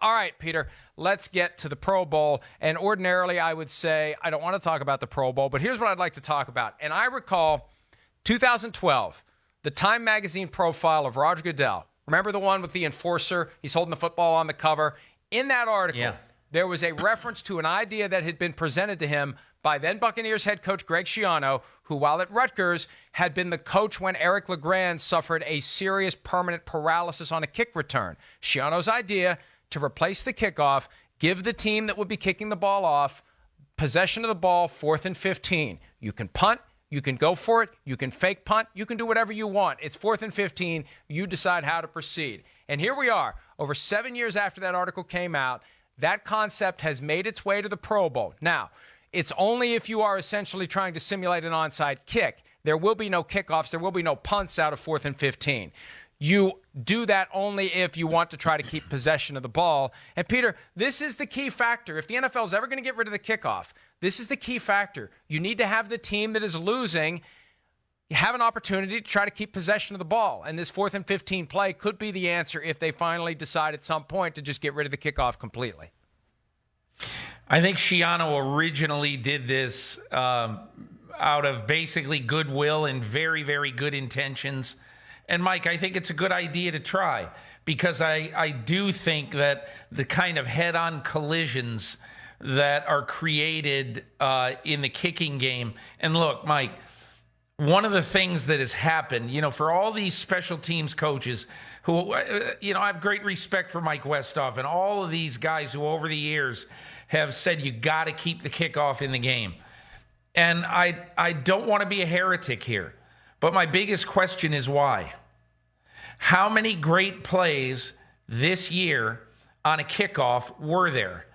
All right, Peter, let's get to the Pro Bowl. And ordinarily, I would say I don't want to talk about the Pro Bowl, but here's what I'd like to talk about. And I recall 2012, the Time Magazine profile of Roger Goodell. Remember the one with the enforcer? He's holding the football on the cover. In that article, there was a reference to an idea that had been presented to him by then Buccaneers head coach Greg Schiano, who, while at Rutgers, had been the coach when Eric LeGrand suffered a serious permanent paralysis on a kick return. Schiano's idea to replace the kickoff, give the team that would be kicking the ball off possession of the ball, 4th and 15. You can punt, you can go for it, you can fake punt, you can do whatever you want. It's 4th and 15. You decide how to proceed. And here we are, over 7 years after that article came out. That concept has made its way to the Pro Bowl. Now, it's only if you are essentially trying to simulate an onside kick. There will be no kickoffs. There will be no punts out of 4th and 15. You do that only if you want to try to keep possession of the ball. And, Peter, this is the key factor. If the NFL is ever going to get rid of the kickoff, this is the key factor. You need to have the team that is losing have an opportunity to try to keep possession of the ball. And this 4th and 15 play could be the answer if they finally decide at some point to just get rid of the kickoff completely. I think Schiano originally did this out of basically goodwill and very, very good intentions. And, Mike, I think it's a good idea to try because I do think that the kind of head-on collisions that are created in the kicking game. And, look, Mike, one of the things that has happened, for all these special teams coaches who, I have great respect for Mike Westhoff and all of these guys who over the years have said you got to keep the kickoff in the game. And I don't want to be a heretic here, but my biggest question is why? How many great plays this year on a kickoff were there?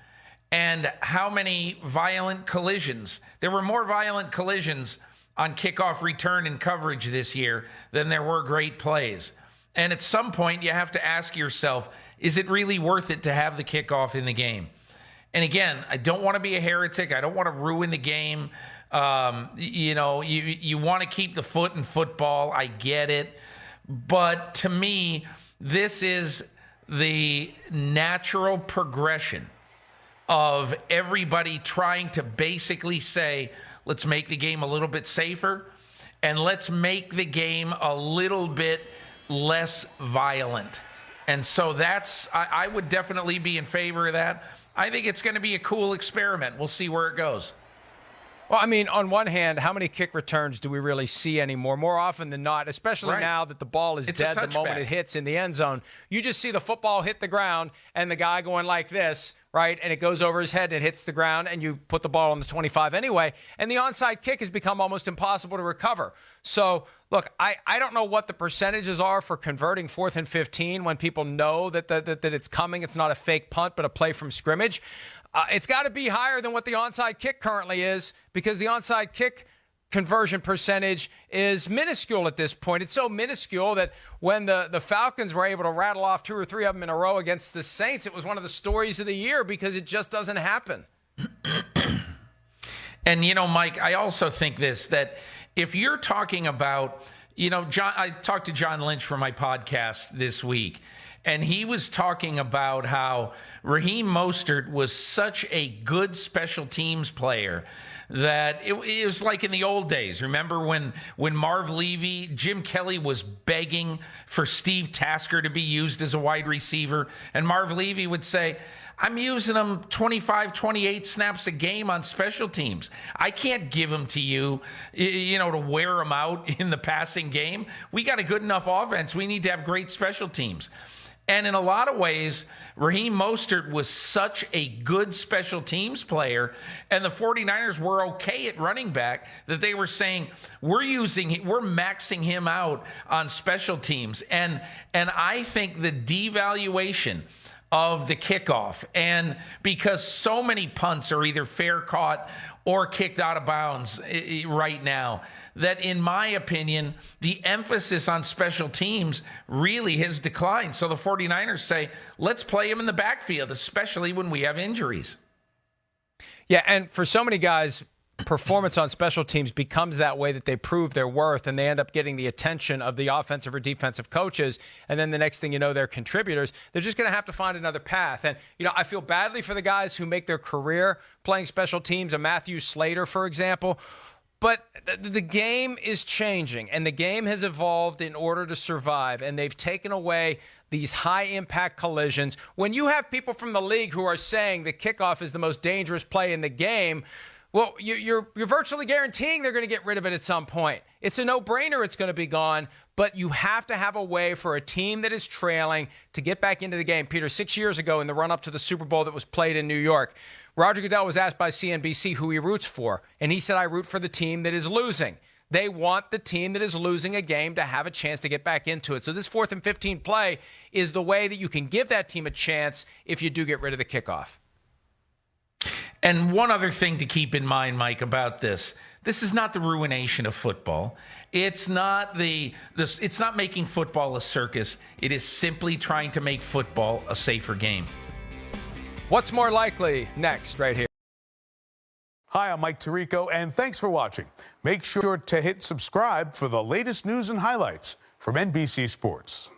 And how many violent collisions? There were more violent collisions on kickoff return and coverage this year than there were great plays. And at some point, you have to ask yourself, is it really worth it to have the kickoff in the game? And again, I don't want to be a heretic. I don't want to ruin the game. You want to keep the foot in football. I get it. But to me, this is the natural progression of everybody trying to basically say, let's make the game a little bit safer and let's make the game a little bit less violent. And so I would definitely be in favor of that. I think it's going to be a cool experiment. We'll see where it goes. Well, I mean, on one hand, how many kick returns do we really see anymore? More often than not, especially now that the ball is dead the moment it hits in the end zone. You just see the football hit the ground and the guy going like this, right? And it goes over his head and it hits the ground and you put the ball on the 25 anyway. And the onside kick has become almost impossible to recover. So, look, I don't know what the percentages are for converting 4th and 15 when people know that it's coming. It's not a fake punt, but a play from scrimmage. It's got to be higher than what the onside kick currently is because the onside kick conversion percentage is minuscule at this point. It's so minuscule that when the Falcons were able to rattle off 2 or 3 of them in a row against the Saints, it was one of the stories of the year because it just doesn't happen. And, Mike, I also think that if you're talking about, John, I talked to John Lynch for my podcast this week, and he was talking about how Raheem Mostert was such a good special teams player that it was like in the old days. Remember when Marv Levy, Jim Kelly was begging for Steve Tasker to be used as a wide receiver, and Marv Levy would say, I'm using them 25, 28 snaps a game on special teams. I can't give them to you, to wear them out in the passing game. We got a good enough offense. We need to have great special teams. And in a lot of ways, Raheem Mostert was such a good special teams player, and the 49ers were okay at running back that they were saying, we're maxing him out on special teams. And I think the devaluation of the kickoff, and because so many punts are either fair caught or kicked out of bounds right now, that in my opinion, the emphasis on special teams really has declined. So the 49ers say, let's play him in the backfield, especially when we have injuries. Yeah, and for so many guys, performance on special teams becomes that way, that they prove their worth and they end up getting the attention of the offensive or defensive coaches, and then the next thing you know, they're contributors, they're just going to have to find another path. And, I feel badly for the guys who make their career playing special teams, a Matthew Slater, for example. But the game is changing, and the game has evolved in order to survive, and they've taken away these high-impact collisions. When you have people from the league who are saying the kickoff is the most dangerous play in the game, well, you're virtually guaranteeing they're going to get rid of it at some point. It's a no-brainer it's going to be gone, but you have to have a way for a team that is trailing to get back into the game. Peter, 6 years ago in the run-up to the Super Bowl that was played in New York, Roger Goodell was asked by CNBC who he roots for, and he said, I root for the team that is losing. They want the team that is losing a game to have a chance to get back into it. So this 4th and 15 play is the way that you can give that team a chance if you do get rid of the kickoff. And one other thing to keep in mind, Mike, about this is not the ruination of football. It's not it's not making football a circus. It is simply trying to make football a safer game. What's more likely next right here? Hi, I'm Mike Tirico, and thanks for watching. Make sure to hit subscribe for the latest news and highlights from NBC Sports.